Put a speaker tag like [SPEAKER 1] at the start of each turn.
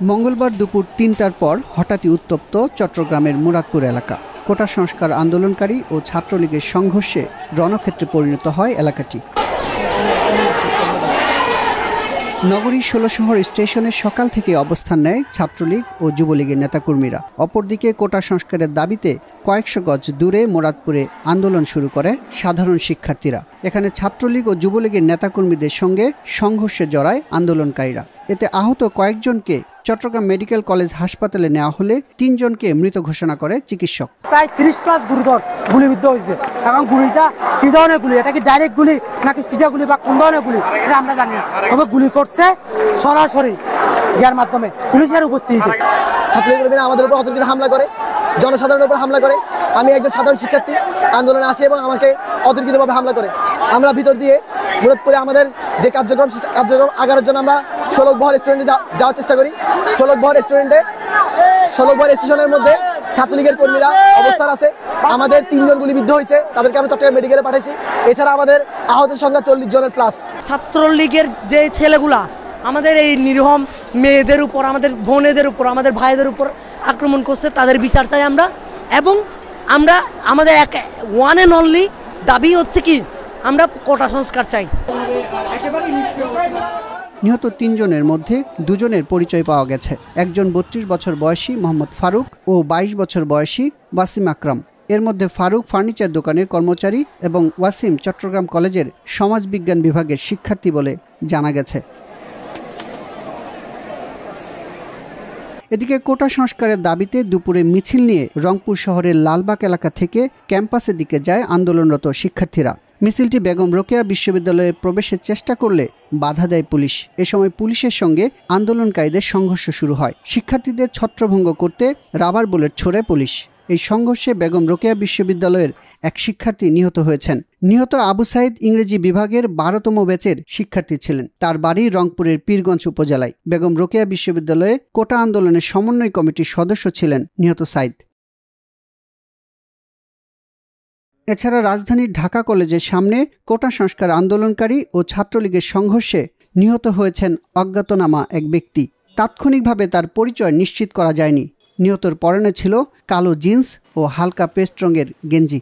[SPEAKER 1] মঙ্গলবার দুপুর ৩টার পর হঠাৎই উত্তপ্ত চট্টগ্রামের মুরাদপুর এলাকা। কোটা সংস্কার আন্দোলনকারী ও ছাত্রলীগের সংঘর্ষে রণক্ষেত্রে পরিণত হয় এলাকাটি। নগরীর ১৬ শহর স্টেশনে সকাল থেকে অবস্থান নেয় ছাত্রলীগ ও যুবলীগের নেতাকর্মীরা। অপরদিকে কোটা সংস্কারের দাবিতে কয়েকশো গজ দূরে মুরাদপুরে আন্দোলন শুরু করে সাধারণ শিক্ষার্থীরা। এখানে ছাত্রলীগ ও যুবলীগের নেতাকর্মীদের সঙ্গে সংঘর্ষে জড়ায় আন্দোলনকারীরা। এতে আহত কয়েকজনকে চট্টগ্রাম মেডিকেল কলেজ হাসপাতালে নেওয়া হলে ৩ জনকে মৃত ঘোষণা করে চিকিৎসক।
[SPEAKER 2] প্রায় ৩০+ গুরুতর গুলিবিদ্ধ হয়েছে এবং গুলিটা কি ধরনের গুলি, এটা কি ডাইরেক্ট গুলি নাকি সিটা গুলি বা কোন ধরনের গুলি এটা আমরা জানি না। তবে গুলি করছে সরাসরি ইয়ার মাধ্যমে পুলিশের উপস্থিতিতে।
[SPEAKER 3] ছাত্রলীগের আমাদের উপর অতর্কিত হামলা করে, জনসাধারণের উপর হামলা করে। আমি একজন সাধারণ শিক্ষার্থী, আন্দোলনে আসি এবং আমাকে অতর্কিতভাবে হামলা করে। আমরা ভিতর দিয়ে মুরাদপুরে আমাদের যে কার্যক্রম আগানোর জন্য আমরা ষোলকবহর রেস্টুরেন্টে যাওয়ার চেষ্টা করি। ষোলকবহর স্টেশনের মধ্যে ছাত্রলীগের কর্মীরা অবস্থান আছে। আমাদের ৩ জন গুলিবিদ্ধ হয়েছে, তাদেরকে আমরা চট্টগ্রাম মেডিকেলে পাঠাইছি। এছাড়া আমাদের আহতের সংখ্যা ৪০ জনের প্লাস।
[SPEAKER 4] ছাত্রলীগের যে ছেলেগুলা আমাদের এই নিরীহ মেয়েদের উপর, আমাদের বোনেদের উপর, আমাদের ভাইদের উপর আক্রমণ করছে, তাদের বিচার চাই আমরা। এবং আমরা আমাদের ওয়ান অ্যান্ড অনলি দাবি হচ্ছে কি, আমরা কোটা সংস্কার চাই।
[SPEAKER 1] নিহত ৩ জনের মধ্যে 2 জনের পরিচয় পাওয়া গেছে। একজন 32 বছর বয়সী মোহাম্মদ ফারুক ও 22 বছর বয়সী ওয়াসিম আকরাম। এর মধ্যে ফারুক ফার্নিচার দোকানের কর্মচারী এবং ওয়াসিম চট্টগ্রাম কলেজের সমাজবিজ্ঞান বিভাগের শিক্ষার্থী বলে জানা গেছে। এদিকে কোটা সংস্কারের দাবিতে দুপুরে মিছিল নিয়ে রংপুর শহরের লালবাগ এলাকা থেকে ক্যাম্পাসের দিকে যায় আন্দোলনরত শিক্ষার্থীরা। মিছিলটি বেগম রোকেয়া বিশ্ববিদ্যালয়ে প্রবেশের চেষ্টা করলে বাধা দেয় পুলিশ। এ সময় পুলিশের সঙ্গে আন্দোলনকারীদের সংঘর্ষ শুরু হয়। শিক্ষার্থীদের ছত্রভঙ্গ করতে রাবার বুলেট ছোড়ে পুলিশ। এই সংঘর্ষে বেগম রোকেয়া বিশ্ববিদ্যালয়ের এক শিক্ষার্থী নিহত হয়েছেন। নিহত আবু সাইদ ইংরেজি বিভাগের 12তম ব্যাচের শিক্ষার্থী ছিলেন। তার বাড়ি রংপুরের পীরগঞ্জ উপজেলায়। বেগম রোকেয়া বিশ্ববিদ্যালয়ে কোটা আন্দোলনের সমন্বয় কমিটির সদস্য ছিলেন নিহত সাইদ। এছাড়া রাজধানীর ঢাকা কলেজের সামনে কোটা সংস্কার আন্দোলনকারী ও ছাত্রলীগের সংঘর্ষে নিহত হয়েছেন অজ্ঞাতনামা এক ব্যক্তি। তাৎক্ষণিকভাবে তার পরিচয় নিশ্চিত করা যায়নি। নিহতর পরনে ছিল কালো জিন্স ও হালকা পেস্ট রঙের গেঞ্জি।